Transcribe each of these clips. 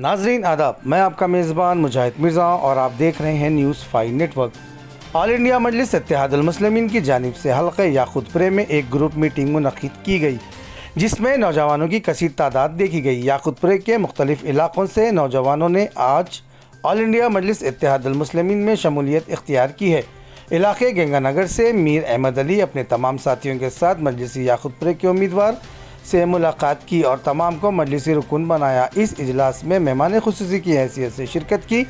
नाजरीन आदाब, मैं आपका मेज़बान मुजाहिद मिर्ज़ा और आप देख रहे हैं न्यूज़ 5 नेटवर्क। ऑल इंडिया मजलिस इत्तेहादुल मुस्लिमीन की जानिब से हल्क़े याक़ूतपुरे में एक ग्रुप मीटिंग मुनक़्क़िद की गई, जिसमें नौजवानों की कसीर तादाद देखी गई। याक़ूतपुरे के मुख्तलिफ़ इलाक़ों से नौजवानों ने आज ऑल इंडिया मजलिस इत्तेहादुल मुस्लिमीन में शमूलियत इख्तियार की है। इलाक़े गंगानगर से मीर अहमद अली अपने तमाम साथियों के साथ मजलिस याक़ूतपुरे के उम्मीदवार से मुलाकात की और तमाम को मजलिसी रुकन बनाया। इस इजलास में मेहमान खुसूसी की हैसियत से शिरकत की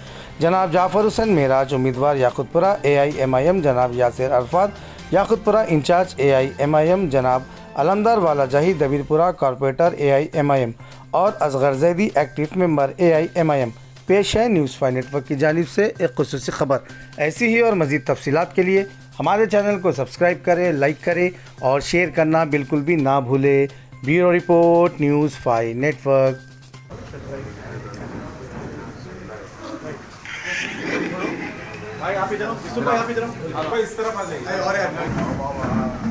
जनाब जाफ़र हुसैन मेराज उम्मीदवार याक़ूतपुरा AIMIM, जनाब यासिर अरफात याक़ूतपुरा इंचार्ज AIMIM, जनाब अलमदार वाला जाही दबीरपुरा कॉरपोरेटर AIMIM और Asghar Zaidi active member AIMIM। पेश है न्यूज़ 5 नेटवर्क की जानिब से एक खुसूसी खबर। ऐसी ही और मज़ीद तफसीलात के लिए हमारे चैनल को सब्सक्राइब करें, लाइक करें और शेयर करना बिल्कुल भी ना भूलें। Bureau report, news 5 network. भाई आप इधर भाई आप इधर भाई इस तरफ आ जाइए और एक मिनट में आ जाइए।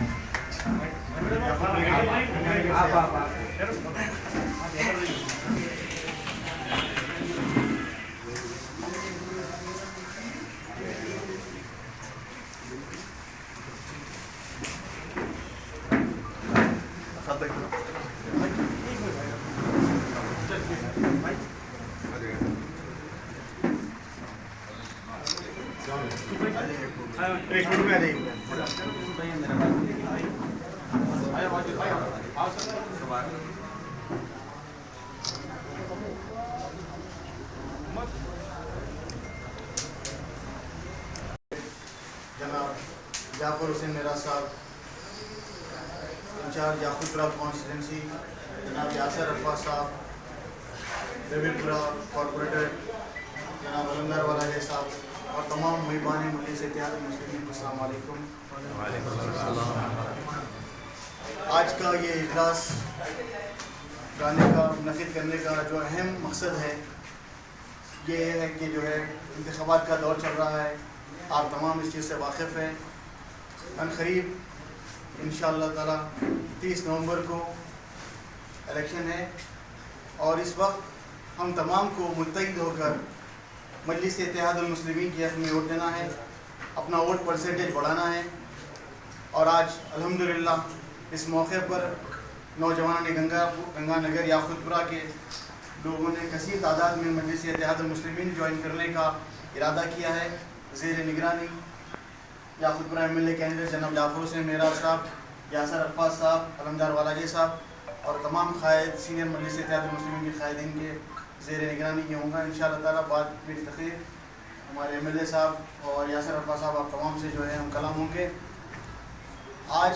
जनाब जाफ़र हुसैन मेराज साहब इंचार्ज याक़ूतपुरा कॉन्स्टिट्यूंसी, जनाब यासिर अरफात साहब दबीरपुरा कॉरपोरेटर, जनाब अलमदार वाला जाही साहब और तमाम मेहमान मजलिस इत्तेहादुल मुस्लिमीन को अस्सलाम वालेकुम। आज का ये इजलास मुनक़्क़िद करने का जो अहम मकसद है ये है कि जो है इंतख़ाबात का दौर चल रहा है, आप तमाम इस चीज़ से वाक़िफ़ हैं। अनक़रीब इंशाअल्लाह ताला 30 नवंबर को इलेक्शन है और इस वक्त हम तमाम को मुत्तहिद होकर मजलिस इत्तेहादुल मुस्लिमीन के हक़ में वोट देना है, अपना वोट परसेंटेज बढ़ाना है। और आज अल्हम्दुलिल्लाह इस मौके पर नौजवानों ने गंगानगर याक़ूतपुरा के लोगों ने कसीर तादाद में मजलिस इत्तेहादुल मुस्लिमीन ज्वाइन करने का इरादा किया है। ज़ेर निगरानी याक़ूतपुरा MLA कैंडिडेट जनाब जाफ़र हुसैन मेराज साहब, यासिर अरफात साहब, अलमदार वाला जाही साहब और तमाम क़ायद सीनियर मजलिस इत्तेहादुल मुस्लिमीन के क़ायदीन के ज़ेर निगरानी ये होगा इंशाअल्लाह ताला। बाद मेरी तक़रीर हमारे MLA साहब और यासिर अरफात साहब आप तमाम से जो है हम कलाम होंगे। आज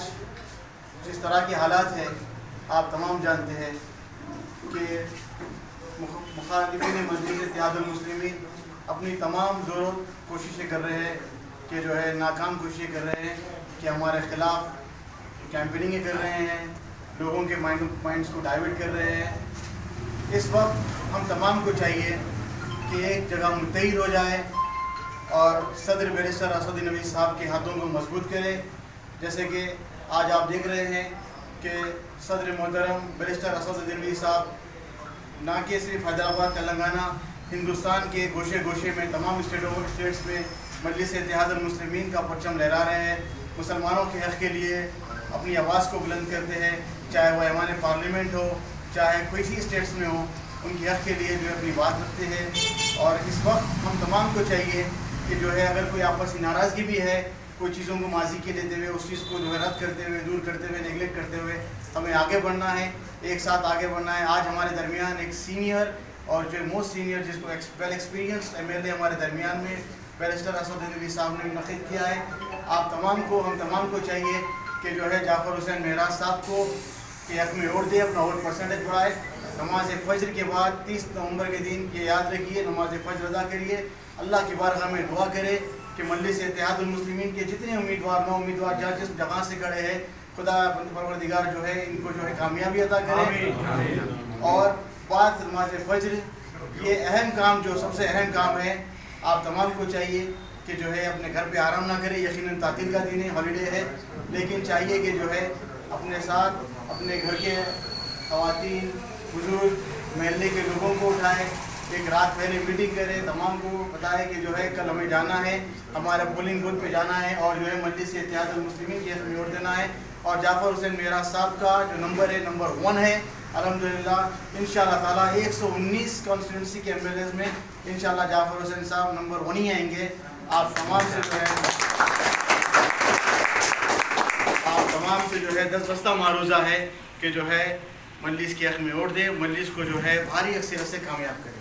जिस तरह के हालात है आप तमाम जानते हैं कि मुखालिफिन मजलिस इत्तेहादुल मुस्लिमीन अपनी तमाम ज़ोर कोशिशें कर रहे हैं कि जो है नाकाम कोशिशें कर रहे हैं कि हमारे ख़िलाफ़ कैंपेनिंगें कर रहे हैं, लोगों के माइंड्स को डाइवर्ट कर रहे हैं। इस वक्त हम तमाम को चाहिए कि एक जगह मुत्तहिद हो जाए और सदर बैरिस्टर असद नबी साहब के हाथों को मजबूत करें। जैसे कि आज आप देख रहे हैं कि सदर मोहतरम बैरिस्टर असद नबी साहब ना कि सिर्फ हैदराबाद, तेलंगाना, हिंदुस्तान के गोशे गोशे में तमाम स्टेट्स में मजलिस इत्तेहादुल मुस्लिमीन का परचम लहरा रहे हैं, मुसलमानों के हक़ के लिए अपनी आवाज़ को बुलंद करते हैं, चाहे वह ऐवान पार्लियामेंट हो, चाहे कोई सी स्टेट्स में हो, उनके हक़ के लिए जो है अपनी बात रखते हैं। और इस वक्त हम तमाम को चाहिए कि जो है अगर कोई आपसी नाराज़गी भी है, कोई चीज़ों को माजी के लेते हुए उस चीज़ को जो है रद्द करते हुए, दूर करते हुए, नेगलेक्ट करते हुए हमें आगे बढ़ना है, एक साथ आगे बढ़ना है। आज हमारे दरमियान एक सीनियर और जो मोस्ट सीनियर जिसको वेल एक्सपीरियंस MLA हमारे दरमियान में बैरिस्टर असद नबी साहब ने मुनक़्क़िद किया है। आप तमाम को हम तमाम को चाहिए कि जो है जाफ़र हुसैन मेराज साहब को के हक़ में वोट दे, अपना वोट परसेंटेज बढ़ाए। नमाज फ़ज्र के बाद 30 नवंबर के दिन ये याद रखिए, नमाज फ़ज्र अदा करिए, अल्लाह की बारगाह में दुआ करे कि मजलिस इत्तेहादुल मुस्लिमीन के जितने उम्मीदवार जहाँ जिस जगह से खड़े हैं, खुदा परवरदिगार जो है इनको जो है कामयाबी अता करे। और बाद नमाज फ़ज्र ये अहम काम, जो सबसे अहम काम है, आप तमाम को चाहिए कि जो है अपने घर पे आराम ना करें। यकीनन तातील का दिन है, हॉलीडे है, लेकिन चाहिए कि जो है अपने साथ अपने घर के ख़वातीन, बुजुर्ग, महल्ले के लोगों को उठाएं एक रात पहले मीटिंग करे, तमाम को बताए कि जो है कल हमें जाना है, हमारा पोलिंग बूथ पे जाना है और जो है मजलिस इत्तेहादुल मुस्लिमीन की हक़ में वोट देना है। और जाफ़र हुसैन मेराज साहब का जो नंबर है नंबर 1 है। अल्हम्दुलिल्लाह इंशाअल्लाह ताला 119 कॉन्स्टिट्यूंसी के एमएलएज में इंशाअल्लाह जाफ़र हुसैन साहब नंबर 1 ही आएंगे। आप तमाम से जो है 10 बस्ता मारूज़ा है कि जो है मजलिस के हक़ में वोट दे, मजलिस को जो है भारी अक्सरियत से कामयाब करे।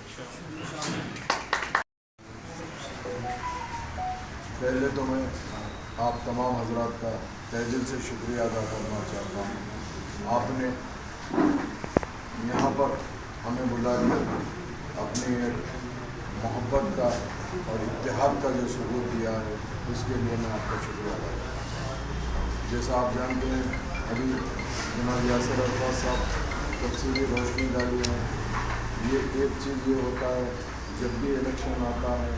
पहले तो मैं आप तमाम हजरात का तहे दिल से शुक्रिया अदा करना चाहता हूँ। आपने यहाँ पर हमें बुला दिया, अपनी मोहब्बत का और इत्तेहाद का जो सबूत दिया है उसके लिए मैं आपका शुक्रिया अदा करता हूँ। जैसा आप जानते हैं अभी जनाब यासिर अरफात साहब तफसीली रोशनी डाली है। ये एक चीज़ ये होता है जब भी इलेक्शन आता है,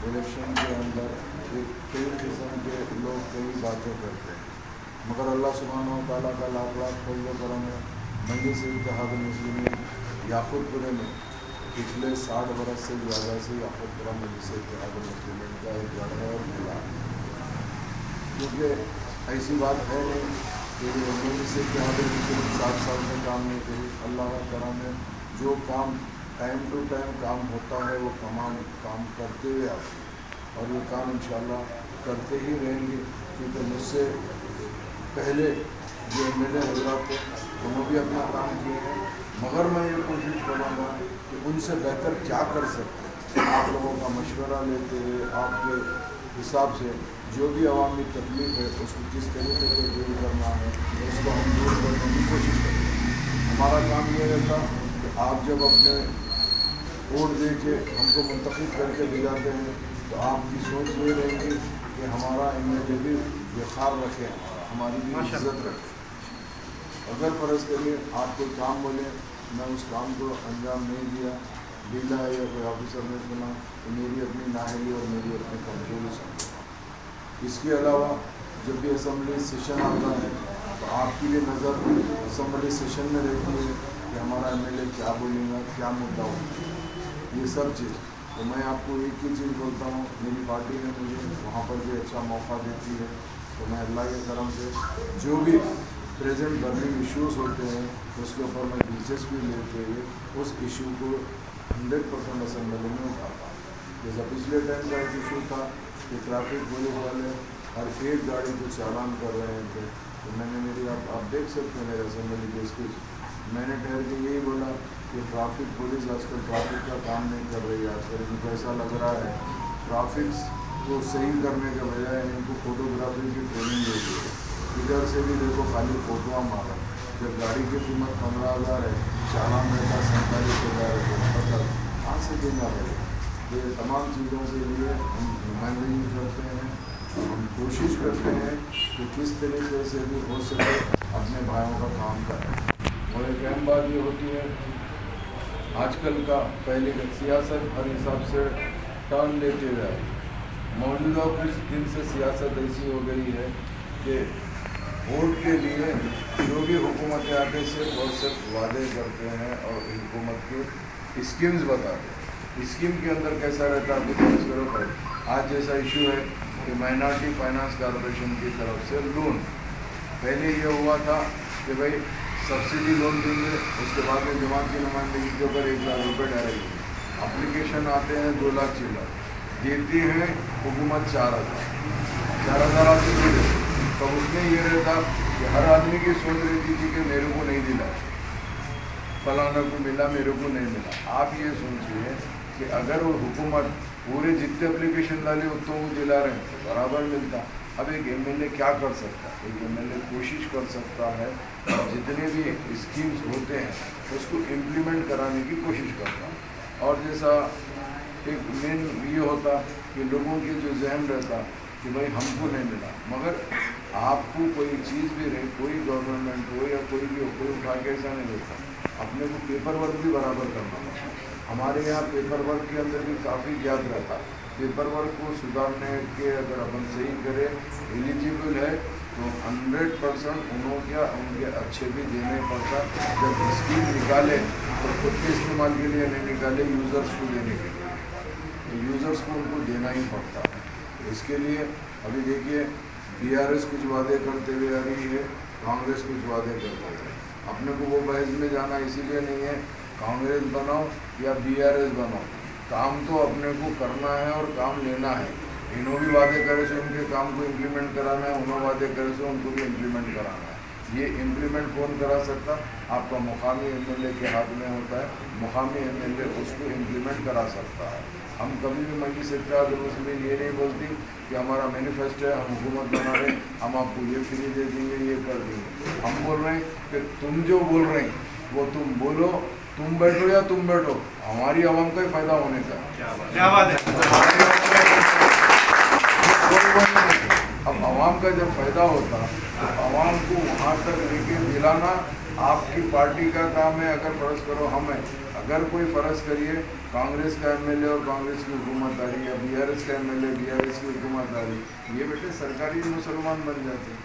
इलेक्शन के अंदर एक कई किस्म के लोग कई बातें करते हैं, मगर अल्लाह सुब्हानहू व तआला का लाख लाख फज़ल व करम है। मजलिस इत्तेहादुल मुस्लिमीन याकूतपुरे में पिछले 60 बरस से ज़्यादा से याकूतपुरा मजलिस इत्तेहादुल मुस्लिमीन का एक गढ़ है और मेला है। क्योंकि ऐसी बात है नहीं कि मजलिस इत्तेहादुल मुस्लिमीन 7 साल में काम नहीं करी। अल्लाह का करम है, जो काम टाइम टू टाइम काम होता है वो तमाम काम करते हुए आते हैं और ये काम इंशाअल्लाह करते ही रहेंगे। क्योंकि मुझसे पहले जो एमएलए हजरात थे उन्होंने भी अपना काम किए हैं, मगर मैं ये कोशिश करूँगा कि उनसे बेहतर क्या कर सकते हैं। आप लोगों का मशवरा लेते हुए आपके हिसाब से जो भी अवामी तकलीफ है उसको किस तरीके से दूर करना है उसको हम दूर करने की कोशिश करें। हमारा काम ये रहता कि आप जब अपने वोट दे के हमको मुंतखब करके ले जाते हैं तो आपकी सोच ये रहेगी कि हमारा एमएलए भी बेखार रखे, हमारी भी इज्जत रखे। अगर फ़र्ज़ करिए आप कोई काम बोले, मैं उस काम को अंजाम नहीं दिया, डीला है या कोई ऑफिसर ने सुना तो मेरी अपनी नाअहली और मेरी अपनी कमजोरी समझो। इसके अलावा जब भी असम्बली सेशन आता है तो आपकी भी नज़र असम्बली सेशन में रहती है कि हमारा एमएलए क्या बोलेगा, क्या मुद्दा होगा, ये सब चीज़। तो मैं आपको एक ही चीज़ बोलता हूँ, मेरी पार्टी ने मुझे वहाँ पर भी अच्छा मौका देती है, तो मैं अल्लाह के करम से जो भी प्रेजेंट बर्निंग इश्यूज़ होते हैं उसके ऊपर मैं दिलचस्पी लेते हुए उस इशू को 100% असम्बली में उठाता हूँ। जैसा पिछले टाइम का एक इशू था कि ट्रैफिक पुलिस वाले हर एक गाड़ी को चालान कर रहे थे, तो मैंने मेरी आप देख सकते हैं मेरे असम्बली के स्पीच, मैंने ठहर के यही बोला कि ट्रैफिक पुलिस आजकल ट्रैफिक का काम नहीं कर रही है। आजकल इनको ऐसा लग रहा है ट्रैफिक को सही करने के बजाय इनको फोटोग्राफी की ट्रेनिंग दे दी है। इधर से भी देखो खाली फोटोआँ मारा, जब गाड़ी की कीमत 15,000 है, चालान रहता 47,000 है, मतलब कहाँ से देना पड़ेगा। तो ये तमाम चीज़ों के लिए हम नुमाइंदगी करते हैं, हम कोशिश करते हैं कि किस तरीके से भी हो सके अपने भाइयों का काम करें। और एक अहम बात ये होती है आजकल का पहले का सियासत हर हिसाब से टर्न लेते हुए मौजूदा कुछ दिन से सियासत ऐसी हो गई है कि वोट के लिए जो भी हुकूमत आते से वो सिर्फ वादे करते हैं और हुकूमत की स्कीम्स बताते हैं। स्कीम के अंदर कैसा रहता है आपको फर्ज करो भाई, आज जैसा इशू है कि माइनॉरिटी फाइनेंस कॉरपोरेशन की तरफ से लोन, पहले ये हुआ था कि भाई सब्सिडी लोन देंगे, उसके बाद में जमात की नुमाइंदगी के ऊपर 1 लाख रुपये डायरेक्ट, एप्लीकेशन आते हैं 2 लाख चिल्लर, देती है हुकूमत 4,000 आदमी को देती। तो उसमें ये रहता कि हर आदमी की सोच रहती थी कि मेरे को नहीं दिला, फलाना को मिला, मेरे को नहीं मिला। आप ये सोचिए कि अगर वो हुकूमत पूरे जितने एप्लीकेशन डाले उतनों को दिला रहे हैं तो बराबर मिलता। अब एक एमएलए क्या कर सकता है, एक एमएलए कोशिश कर सकता है जितने भी स्कीम्स होते हैं उसको इम्प्लीमेंट कराने की कोशिश करता है। और जैसा एक मेन ये होता कि लोगों के जो जहन रहता कि भाई हमको नहीं मिला, मगर आपको कोई चीज़ भी रहे, कोई गवर्नमेंट हो या कोई भी हो, कोई उठा के ऐसा नहीं देता, अपने को पेपर वर्क भी बराबर करना पड़ता। हमारे यहाँ पेपर वर्क के अंदर भी काफ़ी गैप रहता। पेपर वर्क को सुधारने के अगर अपन सही करें, एलिजिबल है तो 100% उनके अच्छे भी देना ही पड़ता। जब स्कीम निकाले तो खुद के इस्तेमाल के लिए नहीं निकाले, यूज़र्स को देने के लिए, तो यूज़र्स को उनको देना ही पड़ता। इसके लिए अभी देखिए BRS कुछ वादे करते हुए आ रही है, कांग्रेस कुछ वादे करते हुए। अपने को वो बहस में जाना इसीलिए नहीं है कांग्रेस बनाओ या BRS बनाओ, काम तो अपने को करना है और काम लेना है। इन्हों भी वादे करे से उनके काम को इम्प्लीमेंट कराना है, उन्होंने वादे करे से उनको भी इम्प्लीमेंट कराना है। ये इम्प्लीमेंट कौन करा सकता? आपका मुकामी MLA के हाथ में होता है, मुकामी MLA उसको इम्प्लीमेंट करा सकता है। हम कभी भी मजलिस इत्तेहादुल मुस्लिमीन ये नहीं बोलती कि हमारा मैनिफेस्टो है, हम हुकूमत बना रहे हैं, हम आपको ये फ्री दे देंगे, ये कर देंगे। हम बोल रहे हैं कि तुम जो बोल रहे हैं वो तुम बोलो, तुम बैठो या तुम बैठो, हमारी आवाम का ही फायदा होने का। क्या बात है। अब आवाम का जब फायदा होता तो आवाम को वहाँ तक लेके दिलाना आपकी पार्टी का काम है। अगर फ़र्ज़ करो हम हैं, अगर कोई फ़र्ज़ करिए कांग्रेस का MLA और कांग्रेस की हुकूमत आ रही है, BRS का MLA BRS की हुकूमत आ रही, ये बेटे सरकारी मुसलमान बन जाते।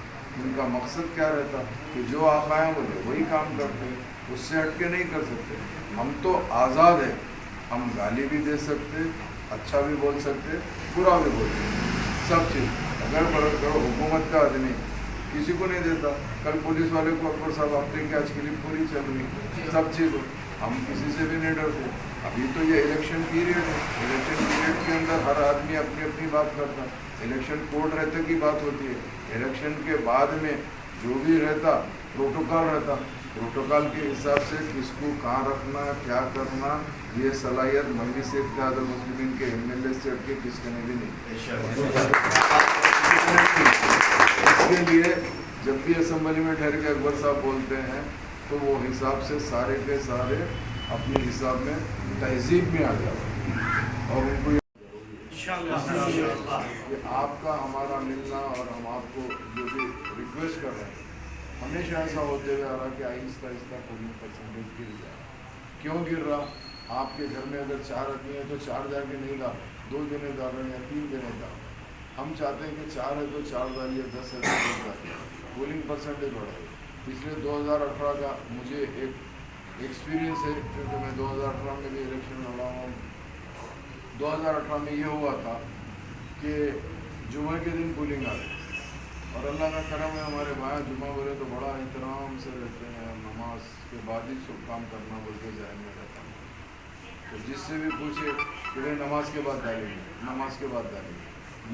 उनका मकसद क्या रहता कि जो आका हैं बोले वही काम करते, उससे हट के नहीं कर सकते। हम तो आज़ाद है, हम गाली भी दे सकते, अच्छा भी बोल सकते, बुरा भी बोल सकते, सब चीज़। अगर फ़र्ज़ करो हुकूमत का आदमी किसी को नहीं देता, कल पुलिस वाले को अकबर साहब आप देखिए आज क्लिप पूरी चल रही, सब चीज़ हम किसी से भी नहीं डरते। अभी तो ये इलेक्शन पीरियड है, इलेक्शन पीरियड के अंदर हर आदमी अपनी अपनी बात करता, इलेक्शन कोड रहते की बात होती है। इलेक्शन के बाद में जो भी रहता प्रोटोकॉल रहता, प्रोटोकॉल के हिसाब से किसको कहाँ रखना, क्या करना, ये सलाहियत मजलिस इत्तेहादुल मुस्लिमीन के MLA से हट के किसके ने भी नहीं। इसके लिए जब भी असेंबली में ठहर के अकबर साहब बोलते हैं तो वो हिसाब से सारे के सारे अपने हिसाब में तहजीब में आ जाते और उनको कि आपका हमारा मिलना और हम आपको जो भी रिक्वेस्ट कर रहे हैं, हमेशा ऐसा होते हुए आ रहा कि आहिस्ता आहिस्ता 40% गिर जा रहा। क्यों गिर रहा? आपके घर में अगर 4 आदमी है तो 4 जाके नहीं डाल, 2 जने डाल रहे हैं या 3 जने डाल। हम चाहते हैं कि 4 है तो 4 डालिए, 10 है तो 10 डालिए, पोलिंग परसेंटेज बढ़ाइए। पिछले 2018 का मुझे एक एक्सपीरियंस है क्योंकि मैं 2018 में भी इलेक्शन लड़ा हूँ। 2018 में ये हुआ था कि जुमे के दिन पोलिंग आ गई और अल्लाह का करम है हमारे भाई जुमा बोले तो बड़ा एहतराम से रहते हैं, नमाज के बाद ही सब काम करना बोल के जहन में रहता है। तो जिससे भी पूछे कि भाई नमाज के बाद डालेंगे, नमाज के बाद डालेंगे,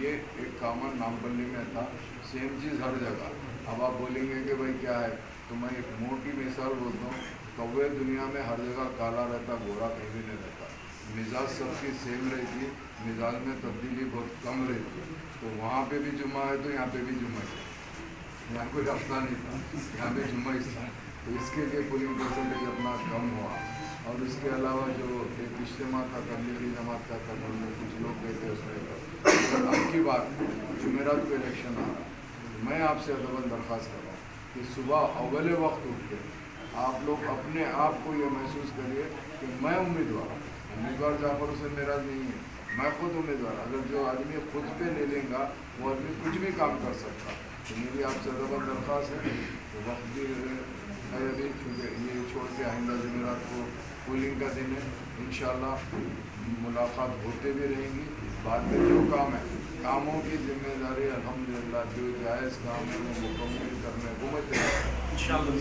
ये एक कॉमन नामपल्ली में था, सेम चीज़ हर जगह। अब आप बोलेंगे कि भाई क्या है, तो मैं एक मोटी मिसाल बोलता हूँ, कौवे दुनिया में हर जगह काला रहता, गोरा कहीं भी नहीं रहता। मिजाज सबकी सेम रहती, मिजाज में तब्दीली बहुत कम रहती। तो वहाँ पे भी जुम्मा है तो यहाँ पे भी जुम्मा है, यहाँ कोई हफ्ता नहीं था, यहाँ पे जुम्मा ही था। तो इसके लिए पोलिंग परसेंटेज अपना कम हुआ। और इसके अलावा जो एक इज्तिमा था तबलीगी जमात का, कल में कुछ लोग गए थे उसमें। अब की बात जुमेरात को इलेक्शन आ रहा, मैं आपसे अदबन दरख्वास्त कर रहा हूँ कि सुबह अव्वल वक्त उठ के आप लोग अपने आप को ये महसूस करिए कि मैं उम्मीदवार जाफर हुसैन मेराज नहीं है, मैं खुद उम्मीदवार। अगर जो आदमी खुद पे ले लेगा वो आदमी कुछ भी काम कर सकता। तो मेरी आपसे अदबन दरख्वास्त है तो वक्त भी है अभी, क्योंकि ये छोड़ के आइंदा जुमेरात को पोलिंग का दिन है, इंशाल्लाह मुलाकात होते भी रहेंगी। बाद में जो काम है, कामों की जिम्मेदारी अल्हम्दुलिल्लाह जो जायज़ काम है वो मुकम्मल करने को मैं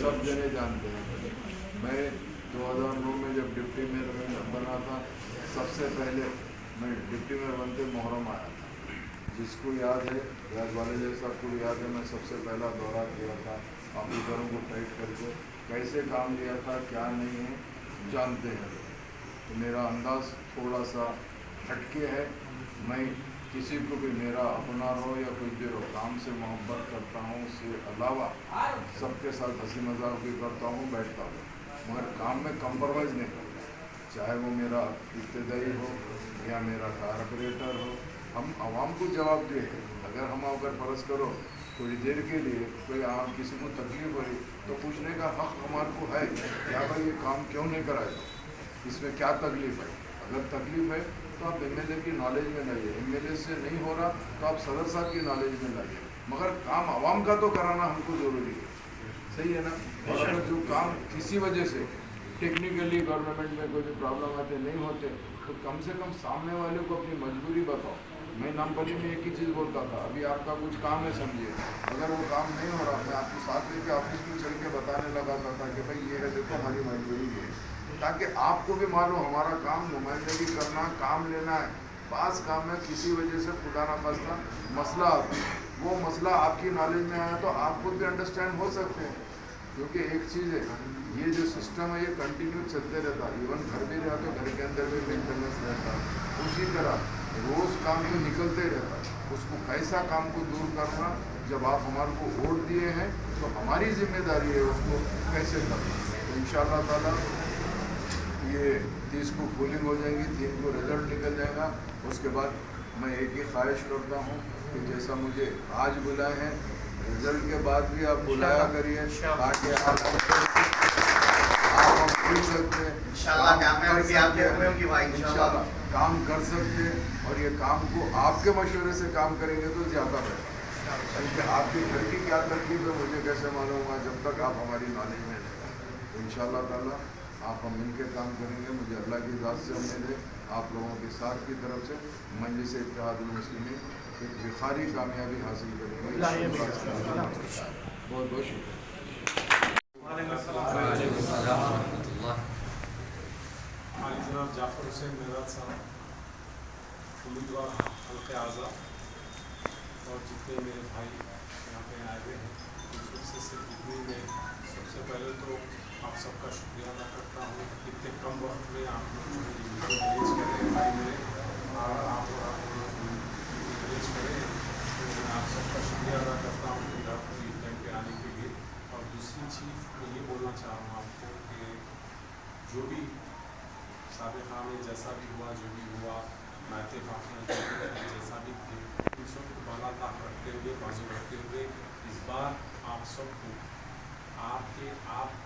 सब जने जानते हैं। मैं 2009 में जब डिप्टी मेयर बना था, सबसे पहले मैं डिप्टी मेयर बनते मुहर्रम आया था। जिसको याद है, याद वाले साहब को याद है, मैं सबसे पहला दौरा किया था, ऑफिसरों को टाइट करके कैसे काम लिया था, क्या नहीं है जानते हैं। तो मेरा अंदाज़ थोड़ा सा हटके है। मैं किसी को भी मेरा अपना रहो या कुछ भी रहो, काम से मोहब्बत करता हूँ, उससे अलावा सबके साथ हंसी मजाक भी करता हूँ, बैठता हूँ, मगर काम में कंप्रोमाइज़ नहीं करता। चाहे वो मेरा इब्तदाई हो या मेरा कारपोरेटर हो, हम आवाम को जवाब दे। अगर फ़र्ज़ करो थोड़ी देर के लिए कोई आप किसी को तकलीफ हो रही तो पूछने का हक़ हमारे को है, क्या भाई ये काम क्यों नहीं कराए, इसमें क्या तकलीफ़ है। अगर तकलीफ़ है تو آپ MLA کی نالج میں لائیے, MLA سے نہیں ہو رہا تو آپ صدر صاحب کی نالج میں لائیے, مگر کام عوام کا تو کرانا ہم کو ضروری ہے. صحیح ہے نا. اور اگر جو کام کسی وجہ سے ٹیکنیکلی گورنمنٹ میں کوئی پرابلم آتے نہیں ہوتے تو کم سے کم سامنے والے کو اپنی مجبوری بتاؤ. میں نامپلی میں ایک ہی چیز بولتا تھا, ابھی آپ کا کچھ کام ہے سمجھیے, اگر وہ کام نہیں ہو رہا میں آپ کے ساتھ لے کے آفس میں چل کے بتانے لگاتا تھا کہ بھائی یہ ہے دیکھو ہماری مجبوری ہے, تاکہ آپ کو بھی معلوم ہمارا کام نمائندگی کرنا, کام لینا ہے. بعض کام میں کسی وجہ سے خدا نخواستہ مسئلہ آتا ہے, وہ مسئلہ آپ کی نالج میں آیا تو آپ خود بھی انڈرسٹینڈ ہو سکتے ہیں. کیونکہ ایک چیز ہے, یہ جو سسٹم ہے یہ کنٹینیو چلتے رہتا ہے. ایون گھر بھی رہا تو گھر کے اندر بھی مینٹیننس رہتا ہے. اسی طرح روز کام تو نکلتے رہتا ہے. اس کو کیسا کام کو دور کرنا, جب آپ ہمارے کو ووٹ دیے ہیں تو ہماری ذمہ داری ہے اس کو کیسے کرنا. تو انشاءاللہ تعالیٰ یہ 30 کو پولنگ ہو جائیں گی, 3 کو رزلٹ نکل جائے گا. اس کے بعد میں ایک ہی خواہش کرتا ہوں کہ جیسا مجھے آج بلائے ہیں, رزلٹ کے بعد بھی آپ بلایا کریے تاکہ آپ ہم پوچھ سکتے ہیں, انشاءاللہ کام کر سکتے ہیں. اور یہ کام کو آپ کے مشورے سے کام کریں گے تو زیادہ بہتر. کیونکہ آپ کی گھر کی کیا تکلیف ہے مجھے کیسے معلوم ہوگا جب تک آپ ہماری نالج میں رہیں. تو انشاءاللہ تعالیٰ آپ ہم مل کے کام کریں گے. مجھے اللہ کی ذات سے امید ہے آپ لوگوں کے ساتھ کی طرف سے مجلس اتحاد المسلمین ایک بخاری کامیابی حاصل کریں گے. بہت بہت شکریہ. جناب جعفر حسین میرات صاحب, امیدوار حلقہ اعضاء اور جتنے میرے بھائی یہاں پہ آئے ہوئے ہیں, اس سے صرف اتنی میں سب سے پہلے تو آپ سب کا شکریہ ادا کرتا ہوں. اتنے کم وقت میں آپ لوگ جو ہے ارینج کریں بھائی میرے, اور آپ ارینج کریں, تو میں آپ سب کا شکریہ ادا کرتا ہوں کہ آپ کو اس ٹائم پہ آنے کے لیے. اور دوسری چیز میں یہ بولنا چاہ رہا ہوں آپ کو کہ جو بھی سابقہ میں جیسا بھی ہوا, جو بھی ہوا, میتھے فاقیہ جیسا بھی تھے, ان سب کو بالا طاق رکھتے ہوئے, بازو رکھتے ہوئے, اس بار آپ سب کو آپ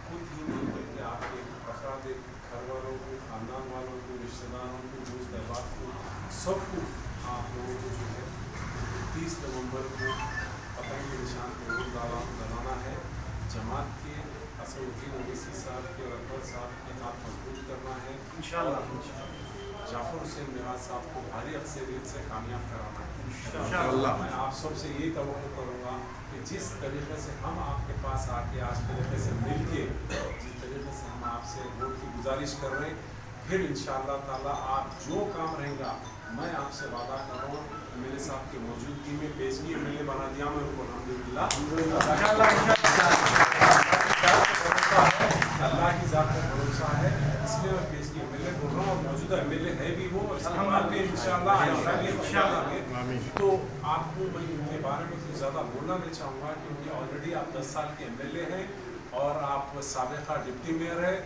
خود ہی نہیں بلکہ آپ کے افراد گھر والوں کو, خاندان والوں کو, رشتہ داروں کو, دوست احباب کو, سب کو آپ لوگوں کو جو ہے 30 نومبر کو پتنگ کے نشان پہ ووٹ ڈلانا ہے. جماعت کے اسد الدین اویسی صاحب کے اور اکبر صاحب کے ہاتھ مضبوط کرنا ہے انشاءاللہ. جعفر حسین میرات صاحب کو بھاری اکثریت سے کامیاب کرانا ہے انشاءاللہ. میں آپ سب سے یہ توقع کروں گا کہ جس طریقے سے ہم آپ کے پاس آ کے آج طریقے سے مل کے, جس طریقے سے ہم آپ سے ووٹ کی گزارش کر رہے ہیں, پھر انشاءاللہ تعالیٰ آپ جو کام رہیں گا, میں آپ سے وعدہ کر رہا ہوں MLA صاحب کی موجودگی میں پیشگی MLA بنا دیا میں ان کو الحمدللہ. اللہ کی ذات پر بھروسہ ہے, اس لیے میں پیشگی MLA بول رہا ہوں, اور موجودہ MLA ہے بھی وہ, اور اس کے بعد میں انشاءاللہ. تو آپ کو میں ان کے بارے میں کچھ زیادہ بولنا نہیں چاہوں گا, کیونکہ آلریڈی آپ 10 سال کے MLA ہیں اور آپ سابقہ ڈپٹی میئر ہیں.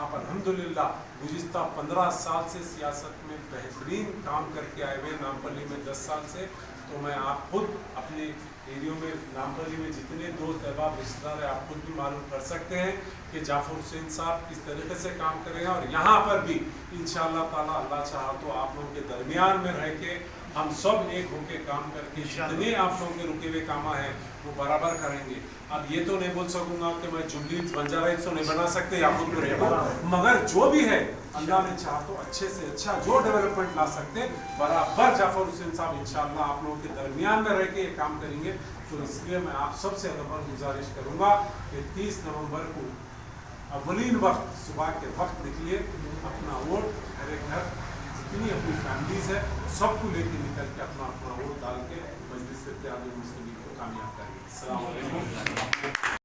آپ الحمدللہ گزشتہ 15 سال سے سیاست میں بہترین کام کر کے آئے ہوئے, نامپلی میں 10 سال سے. تو میں آپ خود اپنے ایریوں میں, نامپلی میں جتنے دوست احباب رشتہ دار ہیں, آپ خود بھی معلوم کر سکتے ہیں کہ جعفر حسین صاحب کس طریقے سے کام کرے ہیں. اور یہاں پر بھی انشاءاللہ تعالیٰ اللہ چاہا تو آپ لوگوں کے درمیان میں رہ کے ہم سب ایک ہو کے کام کر کے جتنے آپ لوگوں کے رکے ہوئے کام ہیں وہ برابر کریں گے. اب یہ تو نہیں بول سکوں گا کہ میں جملی بنجارہ ہلز تو نہیں بنا سکتے یا خود رہے گا, مگر جو بھی ہے اللہ نے چاہا تو اچھے سے اچھا جو ڈیولپمنٹ لا سکتے برابر جعفر حسین صاحب انشاءاللہ آپ لوگوں کے درمیان میں رہ کے یہ کام کریں گے. تو اس لیے میں آپ سب سے گزارش کروں گا کہ 30 نومبر کو اولین وقت صبح کے وقت نکلیے, اپنا ووٹ گھر گھر جتنی اپنی فیملیز ہے سب کو لے کے نکل کے اپنا ووٹ ڈال کے مجلس اتحاد المسلمین کو کامیاب کریں. السلام علیکم.